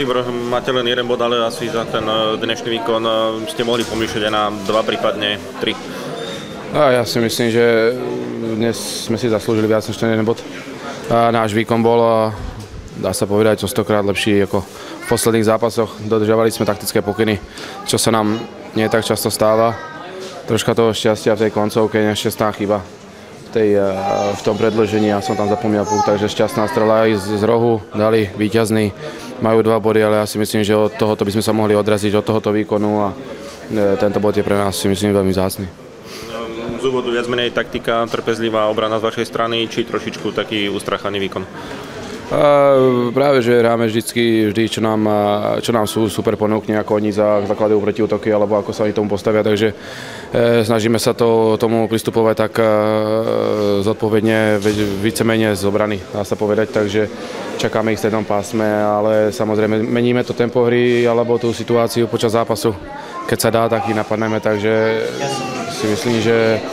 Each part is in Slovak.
Tibor, máte len jeden bod, ale asi za ten dnešný výkon ste mohli pomýšľať aj na 2, prípadne 3. Ja si myslím, že dnes sme si zaslúžili viac než ten jeden bod. Náš výkon bol, dá sa povedať, o 100-krát lepší ako v posledných zápasoch. Dodržiavali sme taktické pokyny, čo sa nám nie tak často stáva. Troška toho šťastia v tej koncovke, nešťastná chyba v tom predĺžení, ja som tam zapomínal púk, takže šťastná strela aj z rohu, dali víťazný, majú 2 body, ale ja si myslím, že od tohoto by sme sa mohli odraziť, od tohoto výkonu a tento bod je pre nás, si myslím, veľmi vzácny. Z úvodu viac menej taktika, trpezlivá obrana z vašej strany, či trošičku taký ustrachaný výkon? Práve, že hráme vždy, čo nám super ponúkne, ako oni zakladajú protiútoky, alebo ako sa oni tomu postavia, takže snažíme sa tomu pristupovať tak zodpovedne, vícemenej z obrany, dá sa povedať, takže čakáme ich v strednom pásme, ale samozrejme meníme to tempo hry alebo tú situáciu počas zápasu, keď sa dá, tak ich napadneme, takže si myslím, že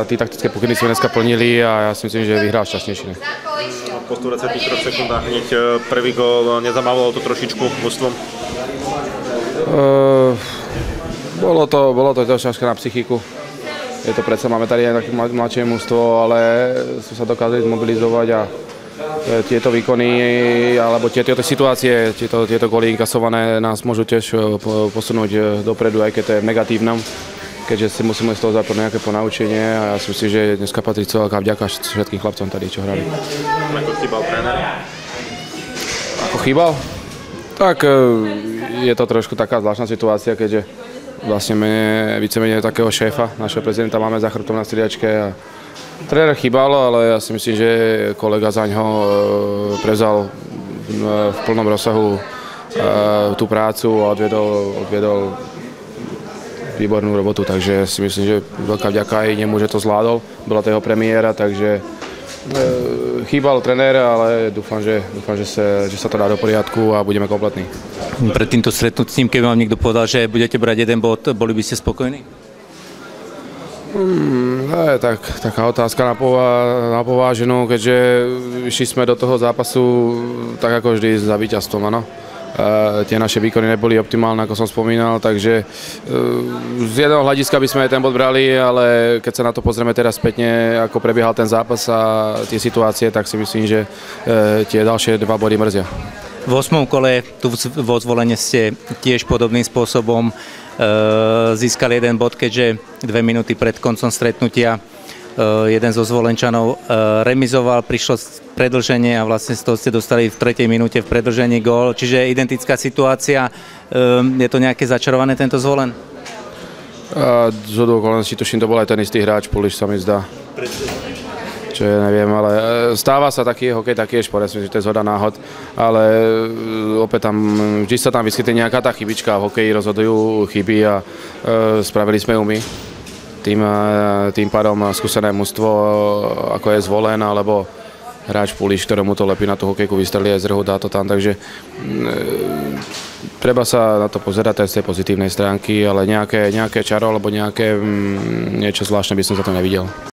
tí taktické pokyny sme dneska plnili a ja si myslím, že vyhrál šťastnejší. Po 123 sekundách hneď prvý gól, nezamávalo to trošičku mužstvom? Bolo to ťažké na psychiku. Je to predsa, máme tady aj také mladšie mužstvo, ale sme sa dokázali zmobilizovať a tieto výkony alebo tieto situácie, tieto góly inkasované nás môžu tiež posunúť dopredu, aj keď to je v negatívnom, keďže si musíme z toho zapojiť nejaké ponaučenie a ja si myslím, že dneska patrí celá vďaka všetkým chlapcom tady, čo hrali. Ako chýbal tréner? Ako chýbal? Tak je to trošku taká zvláštna situácia, keďže vlastne vícemenej takého šéfa, našeho prezidenta máme za chrbtom na striačke a tréner chýbal, ale ja si myslím, že kolega zaňho prevzal v plnom rozsahu tú prácu a odviedol výbornú robotu, takže si myslím, že veľká vďaka aj nemu, že to zvládol. Bola to jeho premiéra, takže chýbal trenér, ale dúfam, že sa to dá do poriadku a budeme kompletní. Pred týmto stretnutím, keby vám niekto povedal, že budete brať jeden bod, boli by ste spokojní? Taká otázka na pováženú, keďže išli sme do toho zápasu tak ako vždy za víťazstvom, áno. Tie naše výkony neboli optimálne, ako som spomínal, takže z jedného hľadiska by sme aj ten bod brali, ale keď sa na to pozrieme teraz spätne, ako prebiehal ten zápas a tie situácie, tak si myslím, že tie ďalšie 2 body mrzia. V 8. kole tu vo Zvolene ste tiež podobným spôsobom získali jeden bod, keďže 2 minúty pred koncom stretnutia jeden zo Zvolenčanov remizoval, prišlo predĺženie a vlastne z toho ste dostali v 3. minúte v predĺžení gól. Čiže identická situácia. Je to nejaké začarované tento Zvolen? Zhodou okolností tuším, to bol aj ten istý hráč, Puliš sa mi zdá. Čo ja neviem, ale stáva sa taký hokej, taký je šport, že to je zhoda náhod, ale opäť vždy sa tam vyskytne nejaká tá chybička, v hokeji rozhodujú chyby a spravili sme ju my. Tým pádom skúsené mužstvo, ako je Zvolen, alebo hráč Puliš, ktorému to lepí na tú hokejku, vystrelí aj z rohu, dá to tam, takže treba sa na to pozerať z tej pozitívnej stránky, ale nejaké čaro alebo niečo zvláštne by som za to nevidel.